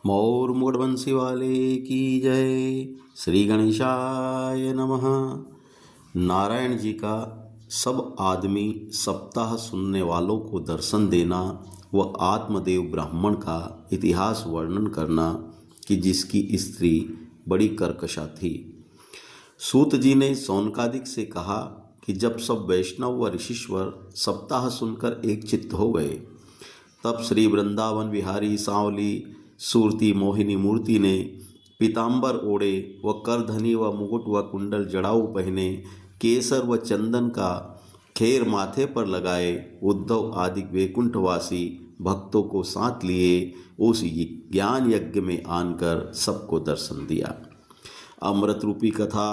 मौर मुकुटवंशी वाले की जय। श्री गणेशाय नमः। नारायण जी का सब आदमी सप्ताह सुनने वालों को दर्शन देना व आत्मदेव ब्राह्मण का इतिहास वर्णन करना कि जिसकी स्त्री बड़ी कर्कशा थी। सूत जी ने सौनकादिक से कहा कि जब सब वैष्णव व ऋषिश्वर सप्ताह सुनकर एक चित्त हो गए, तब श्री वृंदावन विहारी सांवली सूरती मोहिनी मूर्ति ने पीतांबर ओढ़े व करधनी व मुकुट व कुंडल जड़ाऊ पहने, केसर व चंदन का खेर माथे पर लगाए, उद्धव आदि वैकुंठवासी भक्तों को साथ लिए उस ज्ञान यज्ञ में आनकर सबको दर्शन दिया। अमृत रूपी कथा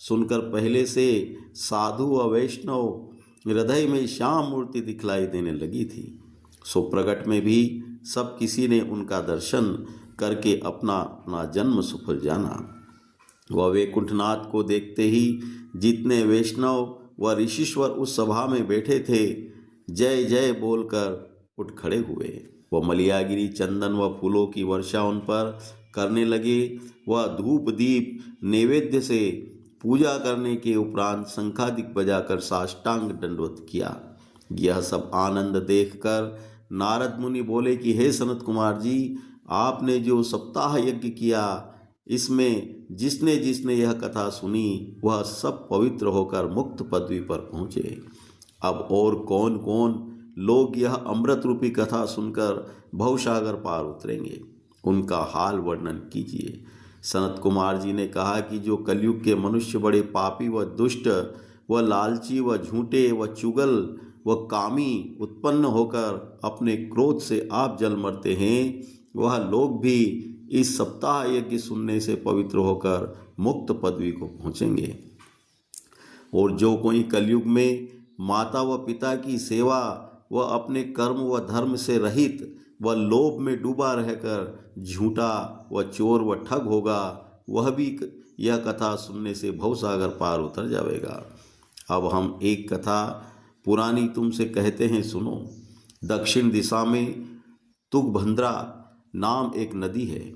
सुनकर पहले से साधु व वैष्णव हृदय में श्याम मूर्ति दिखलाई देने लगी थी। सो प्रगट में भी सब किसी ने उनका दर्शन करके अपना अपना जन्म सफल जाना। वह वैकुंठनाथ को देखते ही जितने वैष्णव व ऋषिश्वर उस सभा में बैठे थे, जय जय बोलकर उठ खड़े हुए। वह मलियागिरी चंदन व फूलों की वर्षा उन पर करने लगे। वह धूप दीप नैवेद्य से पूजा करने के उपरांत शंखादिक बजाकर साष्टांग दंडवत किया। यह सब आनंद देखकर नारद मुनि बोले कि हे सनत कुमार जी, आपने जो सप्ताह यज्ञ किया, इसमें जिसने जिसने यह कथा सुनी वह सब पवित्र होकर मुक्त पदवी पर पहुँचे। अब और कौन कौन लोग यह अमृत रूपी कथा सुनकर भवसागर पार उतरेंगे, उनका हाल वर्णन कीजिए। सनत कुमार जी ने कहा कि जो कलयुग के मनुष्य बड़े पापी व दुष्ट व लालची व झूठे व चुगल व कामी उत्पन्न होकर अपने क्रोध से आप जल मरते हैं, वह लोग भी इस सप्ताह यज्ञ सुनने से पवित्र होकर मुक्त पदवी को पहुँचेंगे। और जो कोई कलयुग में माता व पिता की सेवा व अपने कर्म व धर्म से रहित व लोभ में डूबा रहकर झूठा व चोर व ठग होगा, वह भी यह कथा सुनने से भवसागर पार उतर जाएगा। अब हम एक कथा पुरानी तुमसे कहते हैं, सुनो। दक्षिण दिशा में तुंगभद्रा नाम एक नदी है।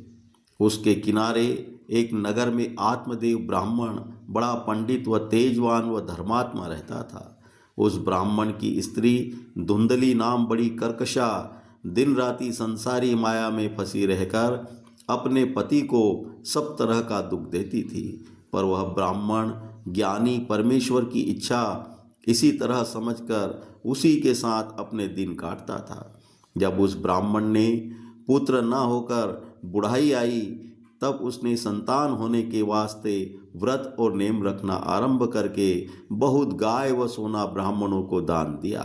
उसके किनारे एक नगर में आत्मदेव ब्राह्मण बड़ा पंडित व तेजवान व धर्मात्मा रहता था। उस ब्राह्मण की स्त्री धुंधली नाम बड़ी कर्कशा दिन राति संसारी माया में फंसी रहकर अपने पति को सब तरह का दुख देती थी। पर वह ब्राह्मण ज्ञानी परमेश्वर की इच्छा इसी तरह समझकर उसी के साथ अपने दिन काटता था। जब उस ब्राह्मण ने पुत्र न होकर बुढ़ाई आई, तब उसने संतान होने के वास्ते व्रत और नेम रखना आरंभ करके बहुत गाय व सोना ब्राह्मणों को दान दिया।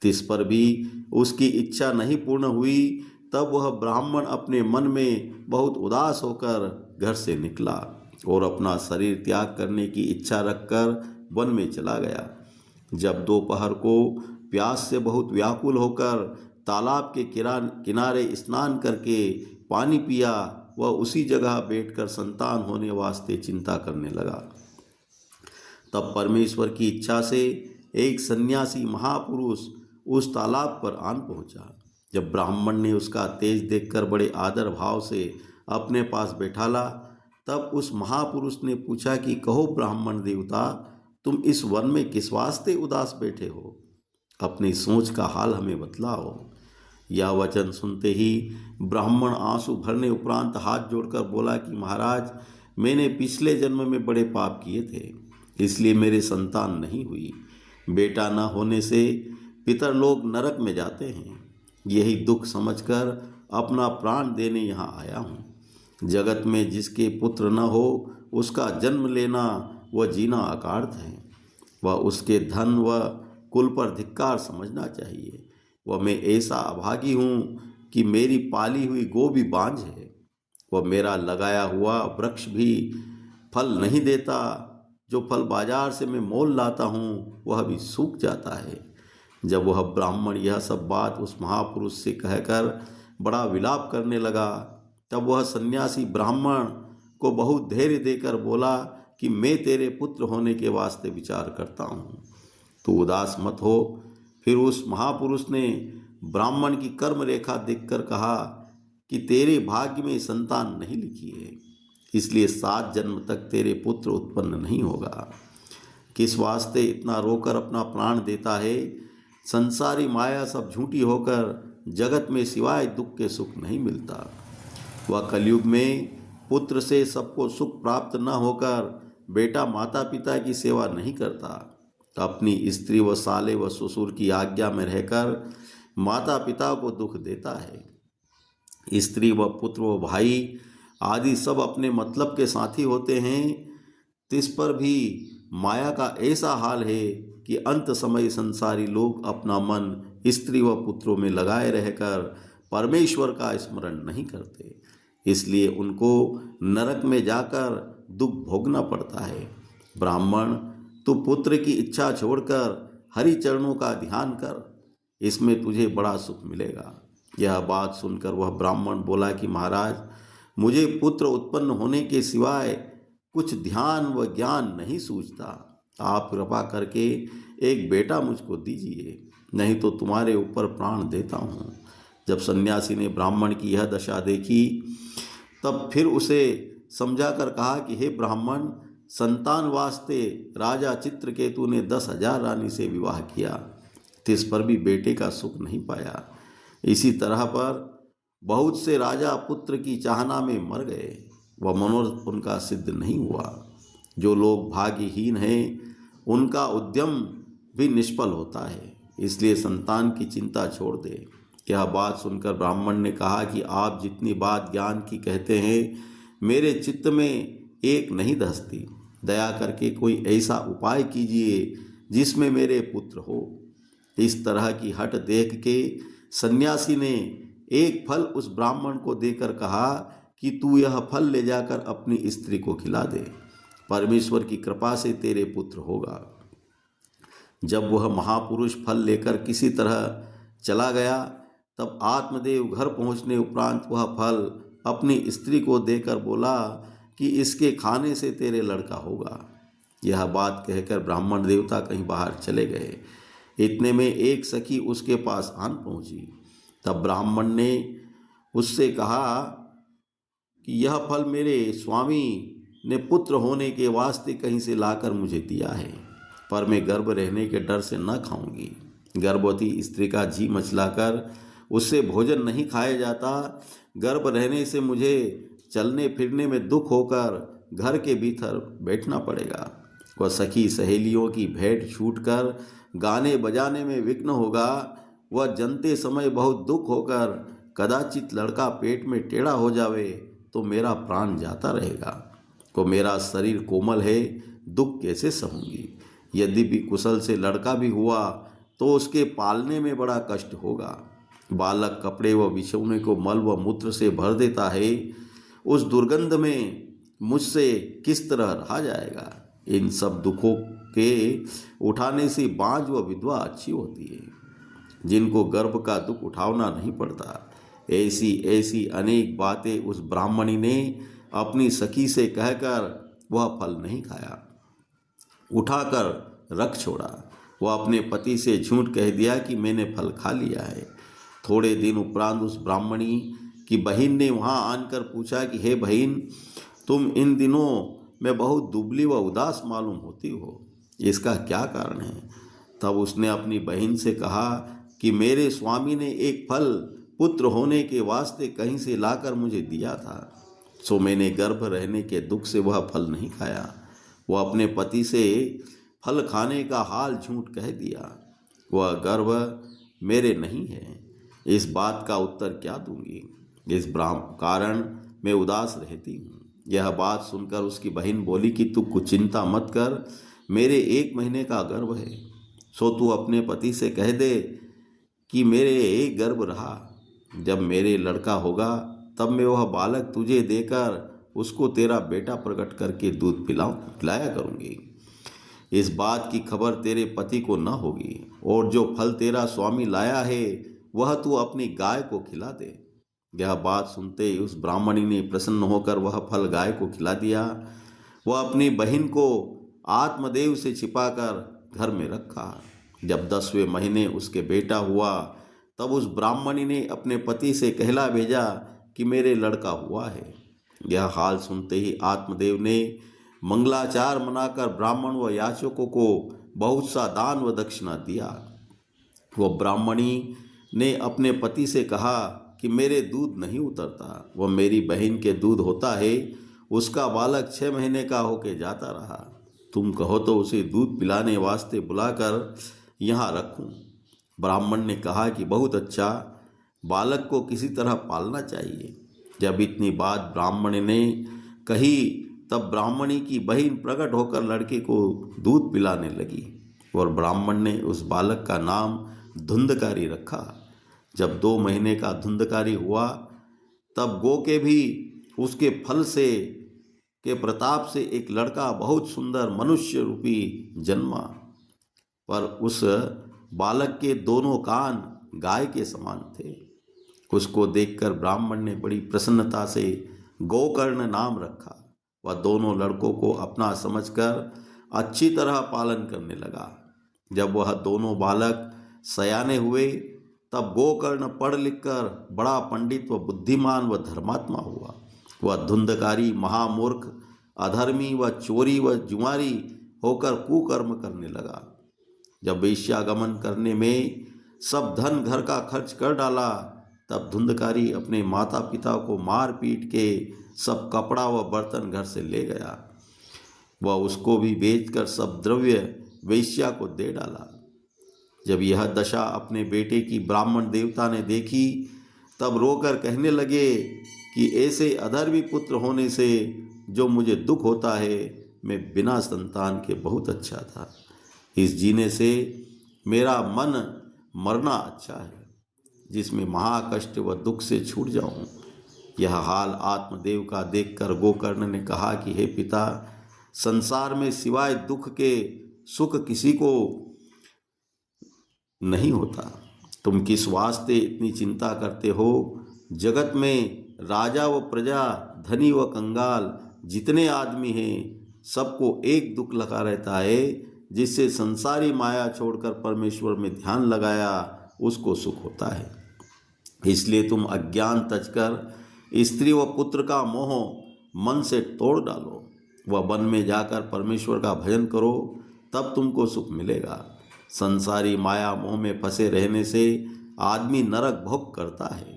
तिस पर भी उसकी इच्छा नहीं पूर्ण हुई। तब वह ब्राह्मण अपने मन में बहुत उदास होकर घर से निकला और अपना शरीर त्याग करने की इच्छा रखकर वन में चला गया। जब दोपहर को प्यास से बहुत व्याकुल होकर तालाब के किनारे स्नान करके पानी पिया, वह उसी जगह बैठकर संतान होने वास्ते चिंता करने लगा। तब परमेश्वर की इच्छा से एक सन्यासी महापुरुष उस तालाब पर आन पहुंचा। जब ब्राह्मण ने उसका तेज देखकर बड़े आदर भाव से अपने पास बैठाला, तब उस महापुरुष ने पूछा कि कहो ब्राह्मण देवता, तुम इस वन में किस वास्ते उदास बैठे हो? अपनी सोच का हाल हमें बतलाओ। यह वचन सुनते ही ब्राह्मण आंसू भरने उपरांत हाथ जोड़कर बोला कि महाराज, मैंने पिछले जन्म में बड़े पाप किए थे, इसलिए मेरे संतान नहीं हुई। बेटा न होने से पितर लोग नरक में जाते हैं। यही दुख समझकर अपना प्राण देने यहाँ आया हूँ। जगत में जिसके पुत्र न हो उसका जन्म लेना व जीना अकार्थ है। वह उसके धन व कुल पर धिक्कार समझना चाहिए। वह मैं ऐसा अभागी हूँ कि मेरी पाली हुई गौ भी बांझ है। वह मेरा लगाया हुआ वृक्ष भी फल नहीं देता। जो फल बाजार से मैं मोल लाता हूँ वह भी सूख जाता है। जब वह ब्राह्मण यह सब बात उस महापुरुष से कहकर बड़ा विलाप करने लगा, तब वह सन्यासी ब्राह्मण को बहुत धैर्य देकर बोला कि मैं तेरे पुत्र होने के वास्ते विचार करता हूँ, तू उदास मत हो। फिर उस महापुरुष ने ब्राह्मण की कर्म रेखा देखकर कहा कि तेरे भाग्य में संतान नहीं लिखी है, इसलिए 7 जन्म तक तेरे पुत्र उत्पन्न नहीं होगा। किस वास्ते इतना रोकर अपना प्राण देता है? संसारी माया सब झूठी होकर जगत में सिवाय दुख के सुख नहीं मिलता। वह कलयुग में पुत्र से सबको सुख प्राप्त न होकर बेटा माता पिता की सेवा नहीं करता, अपनी स्त्री व साले व ससुर की आज्ञा में रहकर माता पिता को दुख देता है। स्त्री व पुत्र व भाई आदि सब अपने मतलब के साथी होते हैं। तिस पर भी माया का ऐसा हाल है कि अंत समय संसारी लोग अपना मन स्त्री व पुत्रों में लगाए रहकर परमेश्वर का स्मरण नहीं करते, इसलिए उनको नरक में जाकर दुख भोगना पड़ता है। ब्राह्मण, तू पुत्र की इच्छा छोड़कर हरि चरणों का ध्यान कर, इसमें तुझे बड़ा सुख मिलेगा। यह बात सुनकर वह ब्राह्मण बोला कि महाराज, मुझे पुत्र उत्पन्न होने के सिवाय कुछ ध्यान व ज्ञान नहीं सूझता। आप कृपा करके एक बेटा मुझको दीजिए, नहीं तो तुम्हारे ऊपर प्राण देता हूँ। जब सन्यासी ने ब्राह्मण की यह दशा देखी तब फिर उसे समझाकर कहा कि हे ब्राह्मण, संतान वास्ते राजा चित्रकेतु ने 10,000 रानी से विवाह किया, तिस पर भी बेटे का सुख नहीं पाया। इसी तरह पर बहुत से राजा पुत्र की चाहना में मर गए, वह मनोरथ उनका सिद्ध नहीं हुआ। जो लोग भाग्यहीन हैं उनका उद्यम भी निष्फल होता है, इसलिए संतान की चिंता छोड़ दे। यह बात सुनकर ब्राह्मण ने कहा कि आप जितनी बात ज्ञान की कहते हैं, मेरे चित्त में एक नहीं धसती। दया करके कोई ऐसा उपाय कीजिए जिसमें मेरे पुत्र हो। इस तरह की हट देख के सन्यासी ने एक फल उस ब्राह्मण को देकर कहा कि तू यह फल ले जाकर अपनी स्त्री को खिला दे, परमेश्वर की कृपा से तेरे पुत्र होगा। जब वह महापुरुष फल लेकर किसी तरह चला गया, तब आत्मदेव घर पहुंचने उपरांत वह फल अपनी स्त्री को देकर बोला कि इसके खाने से तेरे लड़का होगा। यह बात कहकर ब्राह्मण देवता कहीं बाहर चले गए। इतने में एक सखी उसके पास आन पहुंची। तब ब्राह्मण ने उससे कहा कि यह फल मेरे स्वामी ने पुत्र होने के वास्ते कहीं से लाकर मुझे दिया है, पर मैं गर्भ रहने के डर से न खाऊंगी। गर्भवती स्त्री का जी मचलाकर उससे भोजन नहीं खाया जाता। गर्भ रहने से मुझे चलने फिरने में दुख होकर घर के भीतर बैठना पड़ेगा। वह सखी सहेलियों की भेंट छूटकर गाने बजाने में विघ्न होगा। वह जनते समय बहुत दुख होकर कदाचित लड़का पेट में टेढ़ा हो जावे तो मेरा प्राण जाता रहेगा। को मेरा शरीर कोमल है, दुख कैसे सहूंगी। यद्यपि कुशल से लड़का भी हुआ तो उसके पालने में बड़ा कष्ट होगा। बालक कपड़े व बिछौने को मल व मूत्र से भर देता है, उस दुर्गंध में मुझसे किस तरह रहा जाएगा। इन सब दुखों के उठाने से बाँझ व विधवा अच्छी होती है, जिनको गर्भ का दुख उठाना नहीं पड़ता। ऐसी ऐसी अनेक बातें उस ब्राह्मणी ने अपनी सखी से कहकर वह फल नहीं खाया, उठाकर रख छोड़ा। वह अपने पति से झूठ कह दिया कि मैंने फल खा लिया है। थोड़े दिन उपरांत उस ब्राह्मणी की बहन ने वहाँ आकर पूछा कि हे बहन, तुम इन दिनों में बहुत दुबली व उदास मालूम होती हो, इसका क्या कारण है। तब उसने अपनी बहन से कहा कि मेरे स्वामी ने एक फल पुत्र होने के वास्ते कहीं से लाकर मुझे दिया था, सो मैंने गर्भ रहने के दुख से वह फल नहीं खाया। वह अपने पति से फल खाने का हाल झूठ कह दिया। वह गर्भ मेरे नहीं है। इस बात का उत्तर क्या दूंगी। इस कारण मैं उदास रहती हूँ। यह बात सुनकर उसकी बहन बोली कि तू कुछ चिंता मत कर, मेरे 1 महीने का गर्भ है, सो तू अपने पति से कह दे कि मेरे एक गर्भ रहा। जब मेरे लड़का होगा तब मैं वह बालक तुझे देकर उसको तेरा बेटा प्रकट करके दूध पिलाया करूँगी। इस बात की खबर तेरे पति को न होगी, और जो फल तेरा स्वामी लाया है वह तू अपनी गाय को खिला दे। यह बात सुनते ही उस ब्राह्मणी ने प्रसन्न होकर वह फल गाय को खिला दिया। वह अपनी बहन को आत्मदेव से छिपाकर घर में रखा। जब 10वें महीने उसके बेटा हुआ तब उस ब्राह्मणी ने अपने पति से कहला भेजा कि मेरे लड़का हुआ है। यह हाल सुनते ही आत्मदेव ने मंगलाचार मनाकर ब्राह्मण व याचकों को बहुत सा दान व दक्षिणा दिया। वह ब्राह्मणी ने अपने पति से कहा कि मेरे दूध नहीं उतरता, वह मेरी बहन के दूध होता है, उसका बालक 6 महीने का होके जाता रहा। तुम कहो तो उसे दूध पिलाने वास्ते बुलाकर यहाँ रखूं। ब्राह्मण ने कहा कि बहुत अच्छा, बालक को किसी तरह पालना चाहिए। जब इतनी बात ब्राह्मण ने कही तब ब्राह्मणी की बहन प्रकट होकर लड़के को दूध पिलाने लगी और ब्राह्मण ने उस बालक का नाम धुंधकारी रखा। जब 2 महीने का धुंधकारी हुआ तब गो के भी उसके फल से के प्रताप से एक लड़का बहुत सुंदर मनुष्य रूपी जन्मा। पर उस बालक के दोनों कान गाय के समान थे। उसको देखकर ब्राह्मण ने बड़ी प्रसन्नता से गोकर्ण नाम रखा। वह दोनों लड़कों को अपना समझकर अच्छी तरह पालन करने लगा। जब वह दोनों बालक सयाने हुए तब गोकर्ण पढ़ लिख कर बड़ा पंडित व बुद्धिमान व धर्मात्मा हुआ। वह धुंधकारी, महामूर्ख, अधर्मी व चोरी व जुआरी होकर कुकर्म करने लगा। जब वेश्यागमन करने में सब धन घर का खर्च कर डाला तब धुंधकारी अपने माता पिता को मार पीट के सब कपड़ा व बर्तन घर से ले गया। वह उसको भी बेचकर सब द्रव्य वेश्या को दे डाला। जब यह दशा अपने बेटे की ब्राह्मण देवता ने देखी तब रोकर कहने लगे कि ऐसे अधर्मी पुत्र होने से जो मुझे दुख होता है, मैं बिना संतान के बहुत अच्छा था। इस जीने से मेरा मन मरना अच्छा है, जिसमें महाकष्ट व दुख से छूट जाऊं। यह हाल आत्मदेव का देखकर गोकर्ण ने कहा कि हे पिता, संसार में सिवाय दुख के सुख किसी को नहीं होता। तुम किस वास्ते इतनी चिंता करते हो? जगत में राजा व प्रजा, धनी व कंगाल जितने आदमी हैं, सबको एक दुख लगा रहता है, जिससे संसारी माया छोड़कर परमेश्वर में ध्यान लगाया उसको सुख होता है। इसलिए तुम अज्ञान तजकर स्त्री व पुत्र का मोह मन से तोड़ डालो। वह वन में जाकर परमेश्वर का भजन करो, तब तुमको सुख मिलेगा। संसारी माया मोह में फंसे रहने से आदमी नरक भोग करता है।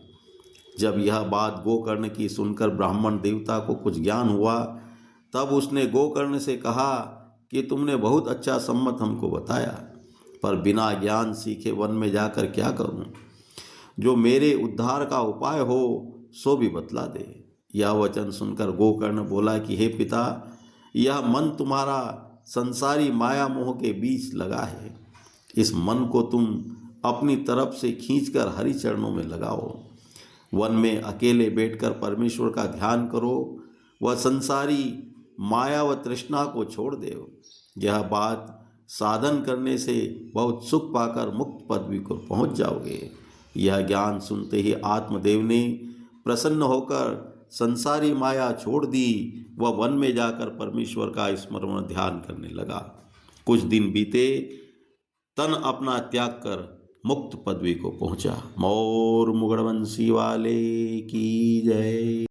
जब यह बात गोकर्ण की सुनकर ब्राह्मण देवता को कुछ ज्ञान हुआ तब उसने गोकर्ण से कहा कि तुमने बहुत अच्छा सम्मत हमको बताया, पर बिना ज्ञान सीखे वन में जाकर क्या करूं? जो मेरे उद्धार का उपाय हो सो भी बतला दे। यह वचन सुनकर गोकर्ण बोला कि हे पिता, यह मन तुम्हारा संसारी माया मोह के बीच लगा है। इस मन को तुम अपनी तरफ से खींचकर हरि चरणों में लगाओ। वन में अकेले बैठकर परमेश्वर का ध्यान करो। वह संसारी माया व तृष्णा को छोड़ दो। यह बात साधन करने से बहुत सुख पाकर मुक्त पदवी को पहुंच जाओगे। यह ज्ञान सुनते ही आत्मदेव ने प्रसन्न होकर संसारी माया छोड़ दी। वह वन में जाकर परमेश्वर का स्मरण ध्यान करने लगा। कुछ दिन बीते, तन अपना त्याग कर मुक्त पदवी को पहुंचा। मोर मुगड़वंशी वाले की जय।